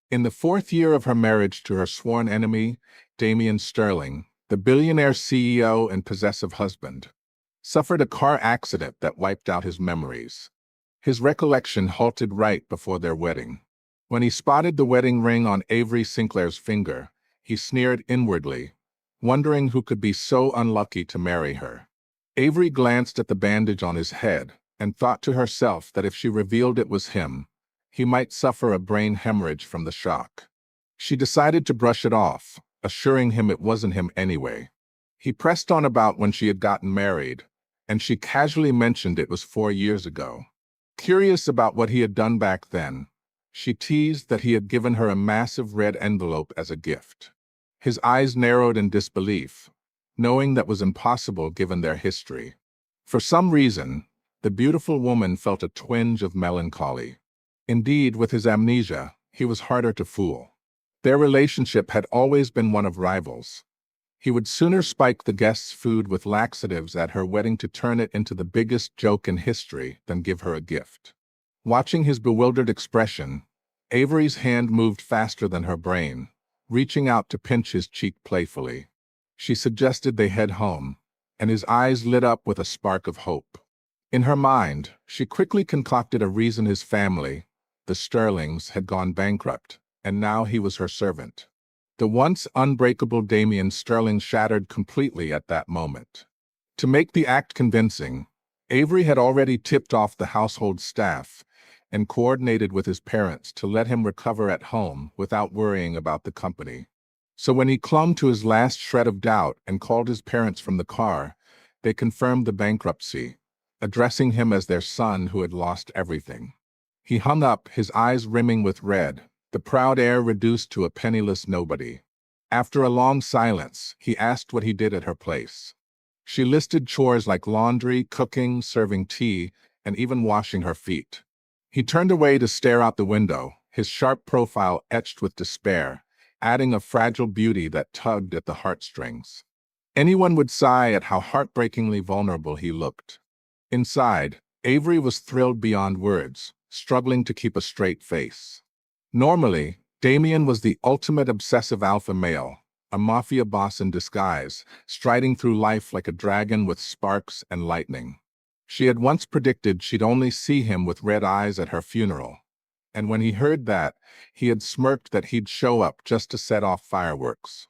In the fourth year of her marriage to her sworn enemy, Damian Sterling, the billionaire CEO and possessive husband, suffered a car accident that wiped out his memories. His recollection halted right before their wedding. When he spotted the wedding ring on Avery Sinclair's finger, he sneered inwardly, wondering who could be so unlucky to marry her. Avery glanced at the bandage on his head and thought to herself that if she revealed it was him, he might suffer a brain hemorrhage from the shock. She decided to brush it off, assuring him it wasn't him anyway. He pressed on about when she had gotten married, and she casually mentioned it was 4 years ago. Curious about what he had done back then, she teased that he had given her a massive red envelope as a gift. His eyes narrowed in disbelief, knowing that was impossible given their history. For some reason, the beautiful woman felt a twinge of melancholy. Indeed, with his amnesia, he was harder to fool. Their relationship had always been one of rivals. He would sooner spike the guests' food with laxatives at her wedding to turn it into the biggest joke in history than give her a gift. Watching his bewildered expression, Avery's hand moved faster than her brain, reaching out to pinch his cheek playfully. She suggested they head home, and his eyes lit up with a spark of hope. In her mind, she quickly concocted a reason his family, the Sterlings, had gone bankrupt, and now he was her servant. The once unbreakable Damian Sterling shattered completely at that moment. To make the act convincing, Avery had already tipped off the household staff and coordinated with his parents to let him recover at home without worrying about the company. So when he clung to his last shred of doubt and called his parents from the car, they confirmed the bankruptcy, addressing him as their son who had lost everything. He hung up, his eyes rimming with red, the proud heir reduced to a penniless nobody. After a long silence, he asked what he did at her place. She listed chores like laundry, cooking, serving tea, and even washing her feet. He turned away to stare out the window, his sharp profile etched with despair, adding a fragile beauty that tugged at the heartstrings. Anyone would sigh at how heartbreakingly vulnerable he looked. Inside, Avery was thrilled beyond words, struggling to keep a straight face. Normally, Damian was the ultimate obsessive alpha male, a mafia boss in disguise, striding through life like a dragon with sparks and lightning. She had once predicted she'd only see him with red eyes at her funeral, and when he heard that, he had smirked that he'd show up just to set off fireworks.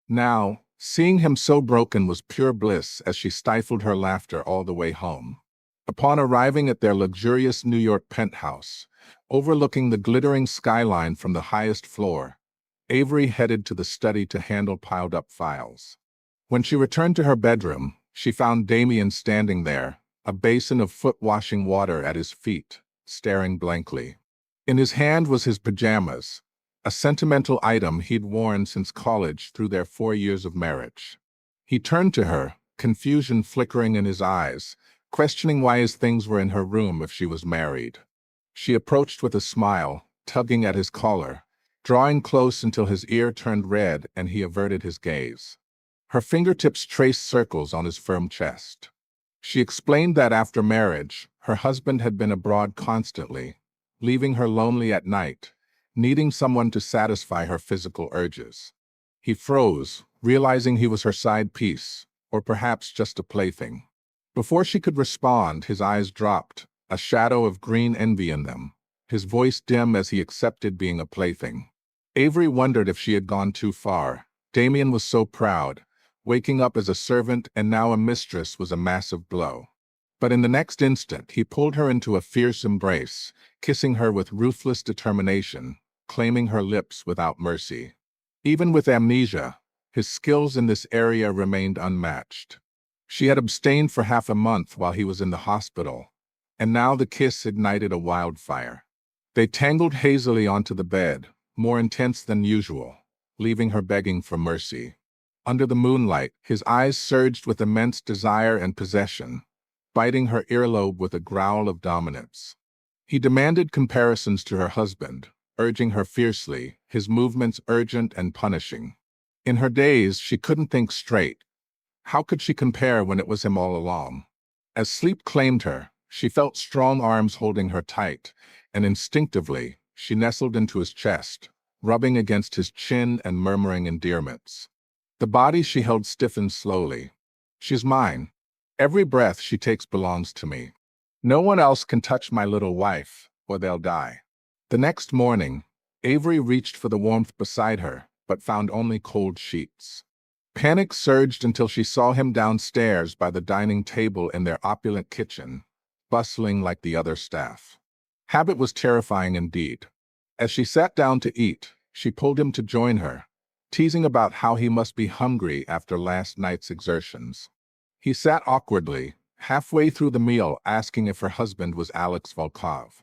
Now, seeing him so broken was pure bliss as she stifled her laughter all the way home. Upon arriving at their luxurious New York penthouse, overlooking the glittering skyline from the highest floor, Avery headed to the study to handle piled-up files. When she returned to her bedroom, she found Damian standing there, a basin of foot-washing water at his feet, staring blankly. In his hand was his pajamas, a sentimental item he'd worn since college through their 4 years of marriage. He turned to her, confusion flickering in his eyes, questioning why his things were in her room if she was married. She approached with a smile, tugging at his collar, drawing close until his ear turned red and he averted his gaze. Her fingertips traced circles on his firm chest. She explained that after marriage, her husband had been abroad constantly, leaving her lonely at night, needing someone to satisfy her physical urges. He froze, realizing he was her side piece, or perhaps just a plaything. Before she could respond, his eyes dropped, a shadow of green envy in them, his voice dim as he accepted being a plaything. Avery wondered if she had gone too far. Damian was so proud. Waking up as a servant and now a mistress was a massive blow. But in the next instant, he pulled her into a fierce embrace, kissing her with ruthless determination, claiming her lips without mercy. Even with amnesia, his skills in this area remained unmatched. She had abstained for half a month while he was in the hospital, and now the kiss ignited a wildfire. They tangled hazily onto the bed, more intense than usual, leaving her begging for mercy. Under the moonlight, his eyes surged with immense desire and possession, biting her earlobe with a growl of dominance. He demanded comparisons to her husband, urging her fiercely, his movements urgent and punishing. In her daze, she couldn't think straight. How could she compare when it was him all along? As sleep claimed her, she felt strong arms holding her tight, and instinctively, she nestled into his chest, rubbing against his chin and murmuring endearments. The body she held stiffened slowly. She's mine. Every breath she takes belongs to me. No one else can touch my little wife, or they'll die. The next morning, Avery reached for the warmth beside her, but found only cold sheets. Panic surged until she saw him downstairs by the dining table in their opulent kitchen, bustling like the other staff. Habit was terrifying indeed. As she sat down to eat, she pulled him to join her, teasing about how he must be hungry after last night's exertions. He sat awkwardly, halfway through the meal asking if her husband was Alex Volkov.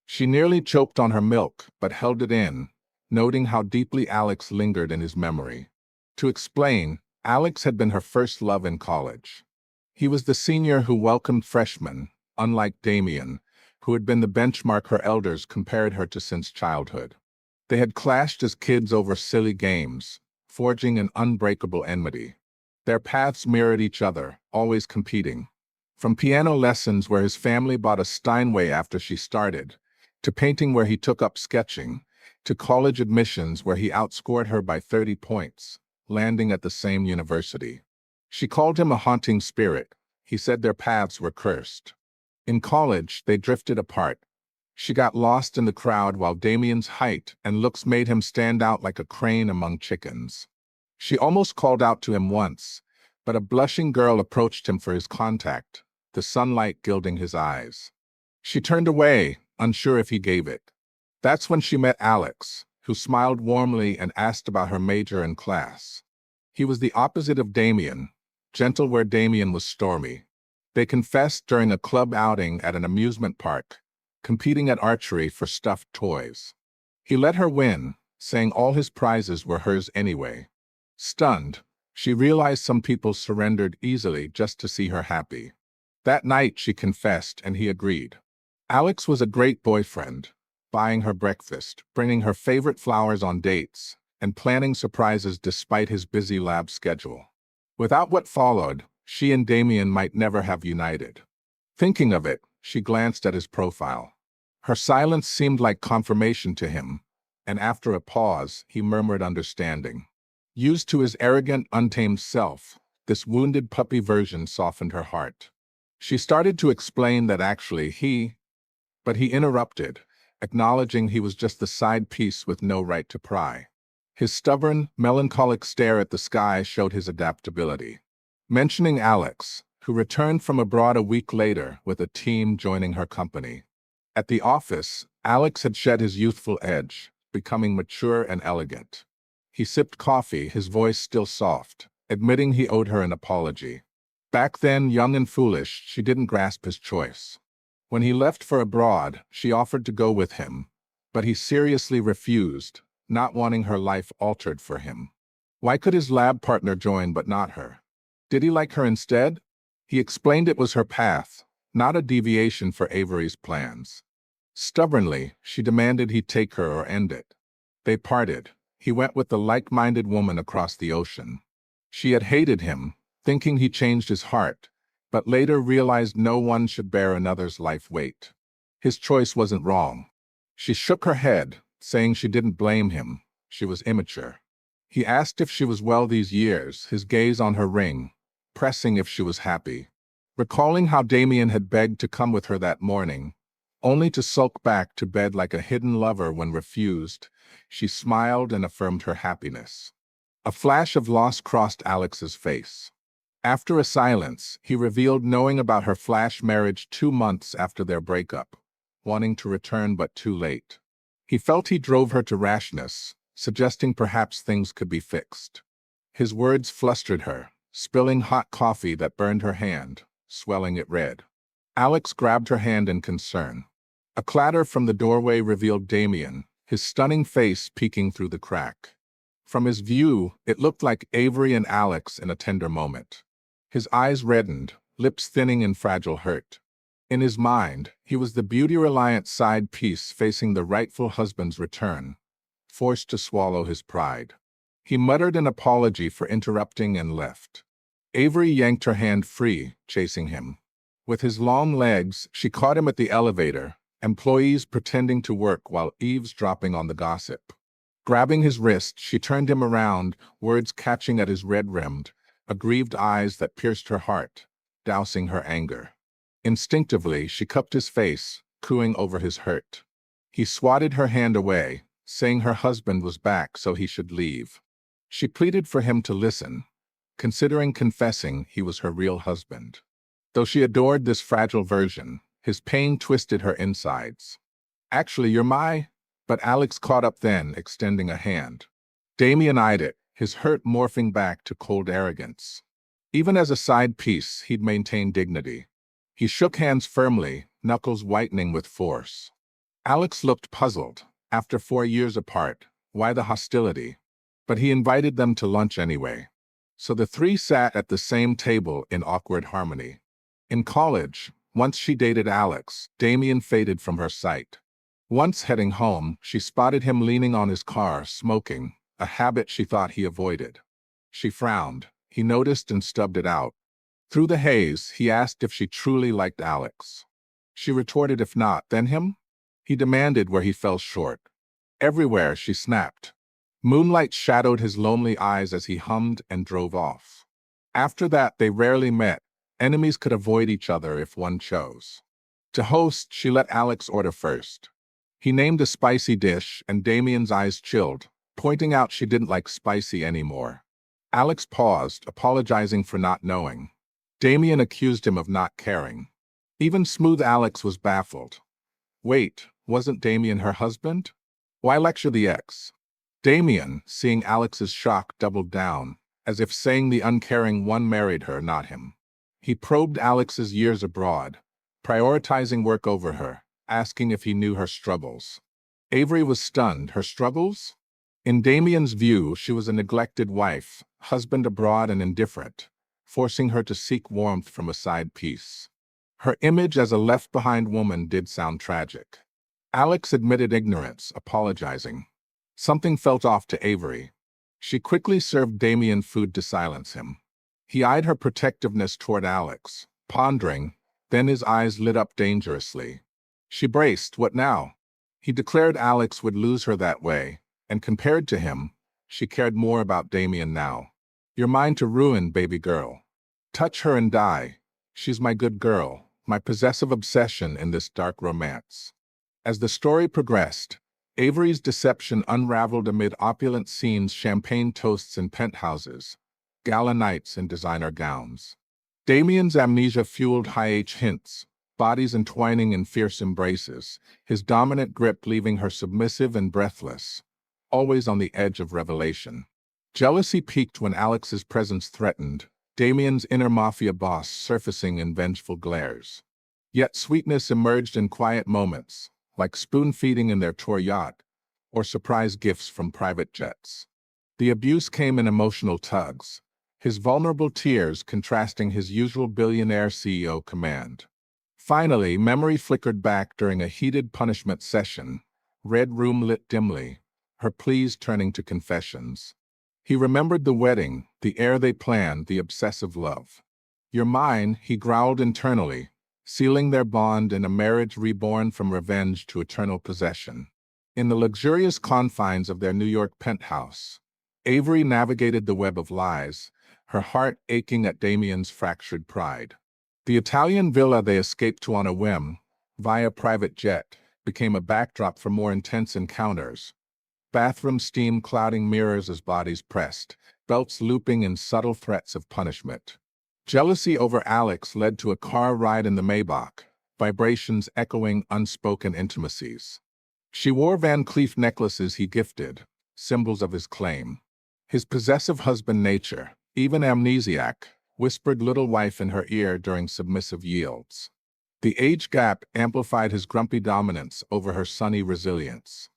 She nearly choked on her milk, but held it in, noting how deeply Alex lingered in his memory. To explain, Alex had been her first love in college. He was the senior who welcomed freshmen, unlike Damien, who had been the benchmark her elders compared her to since childhood. They had clashed as kids over silly games, forging an unbreakable enmity. Their paths mirrored each other, always competing. From piano lessons where his family bought a Steinway after she started, to painting where he took up sketching, to college admissions where he outscored her by 30 points, landing at the same university. She called him a haunting spirit. He said their paths were cursed. In college, they drifted apart. She got lost in the crowd while Damien's height and looks made him stand out like a crane among chickens. She almost called out to him once, but a blushing girl approached him for his contact, the sunlight gilding his eyes. She turned away, unsure if he gave it. That's when she met Alex, who smiled warmly and asked about her major and class. He was the opposite of Damien, gentle where Damien was stormy. They confessed during a club outing at an amusement park, competing at archery for stuffed toys. He let her win, saying all his prizes were hers anyway. Stunned, she realized some people surrendered easily just to see her happy. That night she confessed and he agreed. Alex was a great boyfriend, buying her breakfast, bringing her favorite flowers on dates, and planning surprises despite his busy lab schedule. Without what followed, she and Damien might never have united. Thinking of it, she glanced at his profile. Her silence seemed like confirmation to him, and after a pause, he murmured understanding. Used to his arrogant, untamed self, this wounded puppy version softened her heart. She started to explain that actually but he interrupted, acknowledging he was just the side piece with no right to pry. His stubborn, melancholic stare at the sky showed his adaptability. Mentioning Alex, who returned from abroad a week later with a team joining her company. At the office, Alex had shed his youthful edge, becoming mature and elegant. He sipped coffee, his voice still soft, admitting he owed her an apology. Back then, young and foolish, she didn't grasp his choice. When he left for abroad, she offered to go with him, but he seriously refused, not wanting her life altered for him. Why could his lab partner join but not her? Did he like her instead? He explained it was her path, not a deviation for Avery's plans. Stubbornly, she demanded he take her or end it. They parted. He went with the like-minded woman across the ocean. She had hated him, thinking he changed his heart, but later realized no one should bear another's life weight. His choice wasn't wrong. She shook her head, saying she didn't blame him. She was immature. He asked if she was well these years, his gaze on her ring, pressing if she was happy. Recalling how Damien had begged to come with her that morning, only to sulk back to bed like a hidden lover when refused, she smiled and affirmed her happiness. A flash of loss crossed Alex's face. After a silence, he revealed knowing about her flash marriage 2 months after their breakup, wanting to return but too late. He felt he drove her to rashness, suggesting perhaps things could be fixed. His words flustered her, spilling hot coffee that burned her hand, swelling it red. Alex grabbed her hand in concern. A clatter from the doorway revealed Damien, his stunning face peeking through the crack. From his view, it looked like Avery and Alex in a tender moment. His eyes reddened, lips thinning in fragile hurt. In his mind, he was the beauty-reliant side piece facing the rightful husband's return, forced to swallow his pride. He muttered an apology for interrupting and left. Avery yanked her hand free, chasing him. With his long legs, she caught him at the elevator, employees pretending to work while eavesdropping on the gossip. Grabbing his wrist, she turned him around, words catching at his red-rimmed, aggrieved eyes that pierced her heart, dousing her anger. Instinctively, she cupped his face, cooing over his hurt. He swatted her hand away, saying her husband was back so he should leave. She pleaded for him to listen, considering confessing he was her real husband. Though she adored this fragile version, his pain twisted her insides. Actually, you're my... But Alex caught up then, extending a hand. Damien eyed it, his hurt morphing back to cold arrogance. Even as a side piece, he'd maintained dignity. He shook hands firmly, knuckles whitening with force. Alex looked puzzled. After 4 years apart, why the hostility? But he invited them to lunch anyway. So the three sat at the same table in awkward harmony. In college, once she dated Alex, Damien faded from her sight. Once heading home, she spotted him leaning on his car, smoking, a habit she thought he avoided. She frowned. He noticed and stubbed it out. Through the haze, he asked if she truly liked Alex. She retorted if not, then him? He demanded where he fell short. Everywhere, she snapped. Moonlight shadowed his lonely eyes as he hummed and drove off. After that, they rarely met. Enemies could avoid each other if one chose. To host, she let Alex order first. He named a spicy dish, and Damien's eyes chilled, pointing out she didn't like spicy anymore. Alex paused, apologizing for not knowing. Damien accused him of not caring. Even smooth Alex was baffled. Wait, wasn't Damien her husband? Why lecture the ex? Damien, seeing Alex's shock, doubled down, as if saying the uncaring one married her, not him. He probed Alex's years abroad, prioritizing work over her, asking if he knew her struggles. Avery was stunned. Her struggles? In Damien's view, she was a neglected wife, husband abroad and indifferent, forcing her to seek warmth from a side piece. Her image as a left-behind woman did sound tragic. Alex admitted ignorance, apologizing. Something felt off to Avery. She quickly served Damien food to silence him. He eyed her protectiveness toward Alex, pondering, then his eyes lit up dangerously. She braced. What now? He declared Alex would lose her that way, and compared to him, she cared more about Damien now. You're mine to ruin, baby girl. Touch her and die. She's my good girl, my possessive obsession in this dark romance. As the story progressed, Avery's deception unraveled amid opulent scenes, champagne toasts in penthouses, gala nights in designer gowns. Damien's amnesia fueled high-H hints, bodies entwining in fierce embraces, his dominant grip leaving her submissive and breathless, always on the edge of revelation. Jealousy peaked when Alex's presence threatened, Damien's inner mafia boss surfacing in vengeful glares. Yet sweetness emerged in quiet moments, like spoon-feeding in their tour yacht, or surprise gifts from private jets. The abuse came in emotional tugs, his vulnerable tears contrasting his usual billionaire CEO command. Finally, memory flickered back during a heated punishment session, red room lit dimly, her pleas turning to confessions. He remembered the wedding, the air they planned, the obsessive love. You're mine, he growled internally, sealing their bond in a marriage reborn from revenge to eternal possession. In the luxurious confines of their New York penthouse, Avery navigated the web of lies, her heart aching at Damien's fractured pride. The Italian villa they escaped to on a whim, via private jet, became a backdrop for more intense encounters. Bathroom steam clouding mirrors as bodies pressed, belts looping in subtle threats of punishment. Jealousy over Alex led to a car ride in the Maybach, vibrations echoing unspoken intimacies. She wore Van Cleef necklaces he gifted, symbols of his claim. His possessive husband nature, even Amnesiac, whispered little wife in her ear during submissive yields. The age gap amplified his grumpy dominance over her sunny resilience.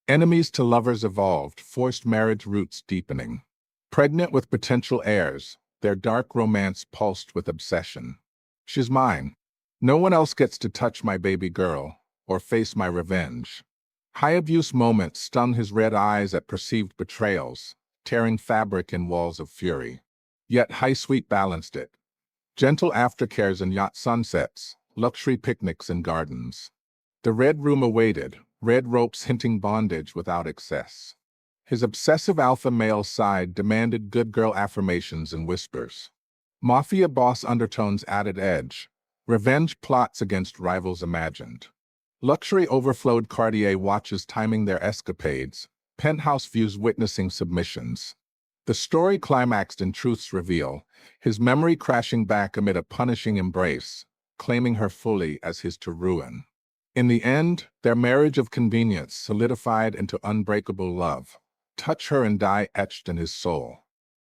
Enemies to lovers evolved, forced marriage roots deepening. Pregnant with potential heirs, their dark romance pulsed with obsession. She's mine. No one else gets to touch my baby girl, or face my revenge. High abuse moments stung his red eyes at perceived betrayals, tearing fabric in walls of fury. Yet high sweet balanced it. Gentle aftercares and yacht sunsets, luxury picnics in gardens. The red room awaited, red ropes hinting bondage without excess. His obsessive alpha male side demanded good girl affirmations and whispers. Mafia boss undertones added edge. Revenge plots against rivals imagined. Luxury overflowed Cartier watches timing their escapades. Penthouse views witnessing submissions. The story climaxed in truth's reveal, his memory crashing back amid a punishing embrace, claiming her fully as his to ruin. In the end, their marriage of convenience solidified into unbreakable love. Touch her and die etched in his soul.